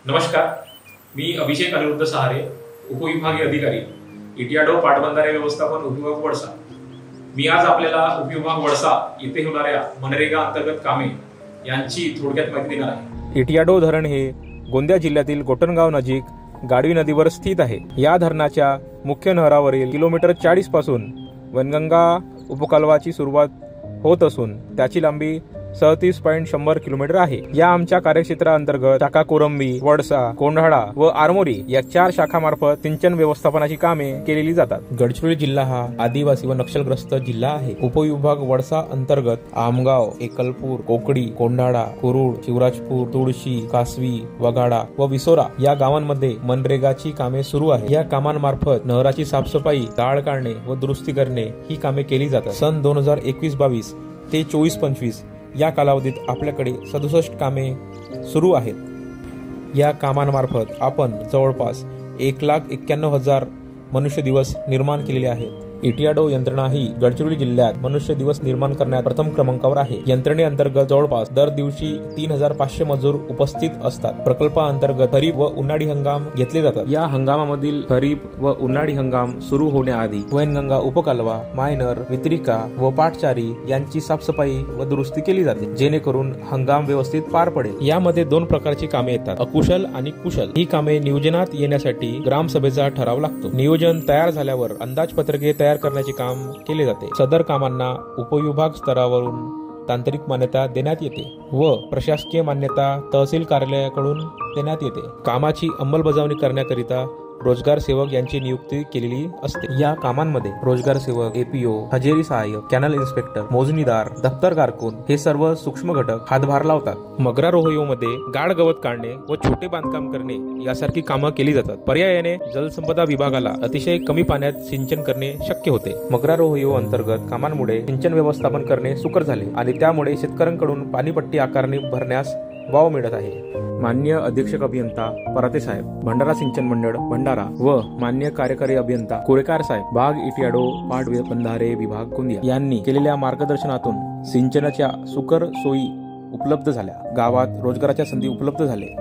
नमस्कार, मी अभिषेक अनिरुद्ध सहारे, उपविभागीय अधिकारी इटियाडो पाटबंधारे व्यवस्थापन उपविभाग वडसा। मी आज आपल्याला उपविभाग वडसा येथे होणाऱ्या मनरेगा अंतर्गत कामे यांची थोडक्यात माहिती देणार आहे। इटियाडो धरण हे गोंदिया जिल्ह्यातील गोटनगाव नजीक गाढवी नदीवर स्थित आहे। या धरणाच्या मुख्य नहरावरील किलोमीटर 40 पासून वनगंगा उपकालवाची सुरुवात होत असून त्याची लांबी 37.100 किलोमीटर आहे। या आमच्या कार्यक्षेत्राअंतर्गत टाका कोरंबी, वडसा, कोंढाळा व आरमोरी या 4 शाखामार्फत सिंचन व्यवस्थापनाची कामे केलेली जातात। गडचिरोली जिल्हा हा आदिवासी व नक्षलग्रस्त जिल्हा आहे। उपविभाग वडसा अंतर्गत आमगाव, एकलपूर, कोकडी, कोंढाळा, कुरुड, शिवराजपूर, तुळशी, कासवी, वगाडा व विसोरा या गावांमध्ये मनरेगाची कामे सुरू आहे। या कामांमार्फत नहराची साफसफाई, जाळ काढणे व दुरुस्ती करणे ही कामे केली जातात। सन 2021-22 ते 24-25 या कालावधीत आपल्याकडे 67 कामे सुरू आहेत। या कामांमार्फत आपण जवळपास 1,91,000 मनुष्य दिवस निर्माण केलेले आहेत। इटियाडो यंत्रणा ही गडचिरोली जिल्ह्यात मनुष्य दिवस निर्माण करण्यात प्रथम क्रमांकावर आहे। यंत्रणेअंतर्गत जवळपास दर दिवशी 3,500 मजूर उपस्थित असतात। प्रकल्पाअंतर्गत खरीप व उन्हाळी हंगाम घेतले जातात। या हंगामामधील खरीप व उन्हाळी हंगाम सुरू होण्याआधी वैनगंगा उपकालवा, मायनर, वितरिका व पाटचारी यांची साफसफाई व दुरुस्ती केली जाते, जेणेकरून हंगाम व्यवस्थित पार पडेल। यामध्ये 2 प्रकारची कामे येतात, अकुशल आणि कुशल। ही कामे नियोजनात येण्यासाठी ग्रामसभेचा ठराव लागतो। नियोजन तयार झाल्यावर अंदाजपत्रके तयार करण्याचे काम केले जाते। सदर कामांना उपविभाग स्तरावरून तांत्रिक मान्यता देण्यात येते व प्रशासकीय मान्यता तहसील कार्यालयाकडून देण्यात येते। कामाची अंमलबजावणी करण्याकरिता रोजगार सेवक यांची नियुक्ती केलेली असते। या कामांमध्ये रोजगार सेवक, एपीओ, हजेरी सहाय्यक, कॅनल इन्स्पेक्टर, मोजणीदार, दफ्तर कारकून हे सर्व सूक्ष्म घटक हातभार लावतात। मगरा रोहयोमध्ये गाड गवत काढणे व छोटे बांधकाम करणे यासारखी कामं केली जातात। पर्यायाने जलसंपदा विभागाला अतिशय कमी पाण्यात सिंचन करणे शक्य होते। मगरा रोहयो अंतर्गत कामांमुळे सिंचन व्यवस्थापन करणे सुकर झाले आणि त्यामुळे शेतकऱ्यांकडून पाणीपट्टी आकारणी भरण्यास वाव मिळत आहे। मान्य अधीक्षक अभियंता पराते साहेब, भंडारा सिंचन मंडळ भंडारा व मान्य कार्यकारी अभियंता कोरेकार साहेब, बाग इटियाडो पाटबंधारे विभाग गोंदिया यांनी केलेल्या मार्गदर्शनातून सिंचनाच्या सुकर सोयी उपलब्ध झाल्या, गावात रोजगाराच्या संधी उपलब्ध झाले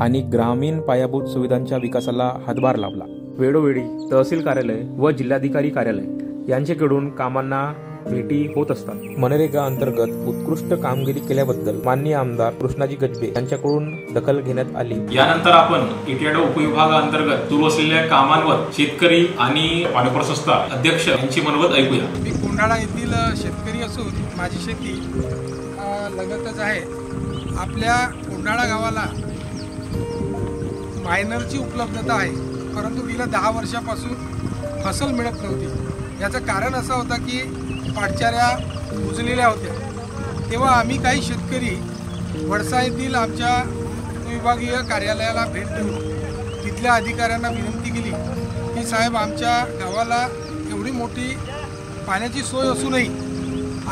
आणि ग्रामीण पायाभूत सुविधांच्या विकासाला हातभार लावला। वेळोवेळी तहसील कार्यालय व जिल्हाधिकारी कार्यालय यांच्याकडून कामांना भेटी होत असतात। मनरेगा अंतर्गत उत्कृष्ट कामगिरी केल्याबद्दल माननीय आमदार कृष्णाजी गजबे यांच्याकडून दखल घेण्यात आली। यानंतर आपण इटियाडो उपविभागाअंतर्गत सुरू असलेल्या कामांवर शेतकरी आणि पाणीपुरवठा संस्था अध्यक्ष यांची मनोगत ऐकूया। मी कोंढाळा येथील शेतकरी असून माझी शेती लगतच आहे। आपल्या कोंढाळा गावाला मायनरची उपलब्धता आहे, परंतु गेल्या 10 वर्षापासून फसल मिळत नव्हती। याचं कारण असं होतं की पाटचाऱ्या बुजलेल्या होत्या। तेव्हा आम्ही काही शेतकरी वडसा येथील आमच्या विभागीय कार्यालयाला भेट देऊन तिथल्या अधिकाऱ्यांना विनंती केली की साहेब, आमच्या गावाला एवढी मोठी पाण्याची सोय असूनही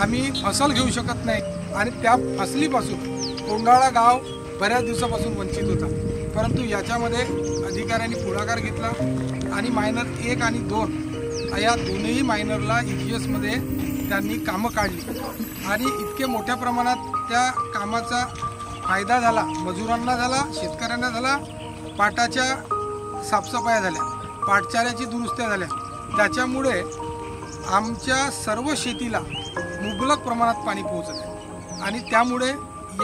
आम्ही फसल घेऊ शकत नाही आणि त्या फसलीपासून कोंढाळा गाव बऱ्याच दिवसापासून वंचित होता। परंतु याच्यामध्ये अधिकाऱ्यांनी पुढाकार घेतला आणि मायनर 1 आणि 2 या दोन्ही मायनरला EGS मध्ये त्यांनी कामं काढली आणि इतके मोठ्या प्रमाणात त्या कामाचा फायदा झाला, मजुरांना झाला, शेतकऱ्यांना झाला, पाटाच्या साफसफाया झाल्या, पाटचाऱ्याची दुरुस्त्या झाल्या। त्याच्यामुळे आमच्या सर्व शेतीला मुबलक प्रमाणात पाणी पोहोचलं आणि त्यामुळे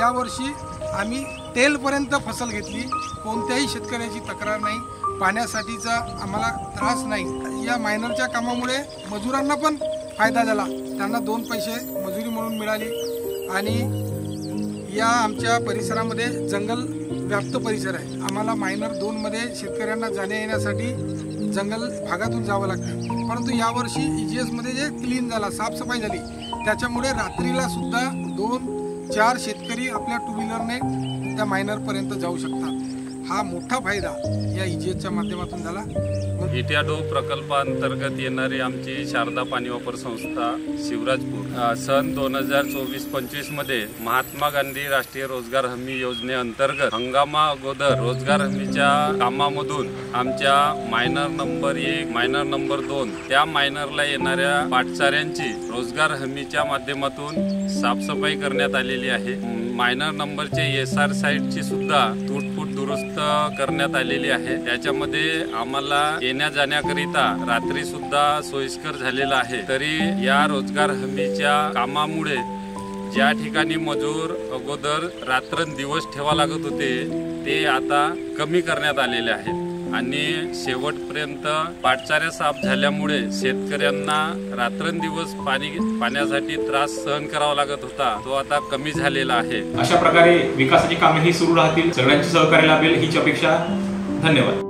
यावर्षी आम्ही तेलपर्यंत फसल घेतली। कोणत्याही शेतकऱ्याची तक्रार नाही, पाण्यासाठीचा आम्हाला त्रास नाही। या मायनरच्या कामामुळे मजुरांना पण फायदा झाला, त्यांना 2 पैसे मजुरी म्हणून मिळाली आणि या आमच्या परिसरामध्ये जंगल व्याप्त परिसर आहे। आम्हाला मायनर 2 मध्ये शेतकऱ्यांना जाण्या येण्यासाठी जंगल भागातून जावं लागतं, परंतु यावर्षी EGS मध्ये जे क्लीन झाला, साफसफाई झाली, त्याच्यामुळे रात्रीला सुद्धा 2-4 शेतकरी आपल्या 2 व्हीलरने त्या मायनरपर्यंत जाऊ शकतात। हा मोठा फायदा या EGSच्या माध्यमातून झाला। इटियाडो प्रकल्पाअंतर्गत येणारी आमची शारदा पाणी वापर संस्था शिवराजपूर सन 2024-25 मध्ये महात्मा गांधी राष्ट्रीय रोजगार हमी योजनेअंतर्गत हंगामा अगोदर रोजगार हमीच्या कामामधून आमच्या मायनर नंबर 1, मायनर नंबर 2 त्या मायनरला येणाऱ्या पाटचाऱ्यांची रोजगार हमीच्या माध्यमातून साफसफाई करण्यात आलेली आहे। मायनर नंबरचे SR साईटची सुद्धा तुटफूट दुरुस्त करण्यात आलेली आहे। त्याच्यामध्ये आम्हाला येण्या जाण्याकरिता रात्री सुद्धा सोयीस्कर झालेला आहे। तरी या रोजगार हमीच्या कामामुळे ज्या ठिकाणी मजूर अगोदर रात्रंदिवस ठेवा लागत होते ते आता कमी करण्यात आलेले आहेत आणि शेवटपर्यंत पाटचाऱ्या साफ झाल्यामुळे शेतकऱ्यांना रात्रंदिवस पाण्यासाठी त्रास सहन करावा लागत होता तो आता कमी झालेला आहे। अशा प्रकारे विकासाची कामे ही सुरू राहतील, सगळ्यांची सहकार्य लाभेल हीच अपेक्षा। धन्यवाद।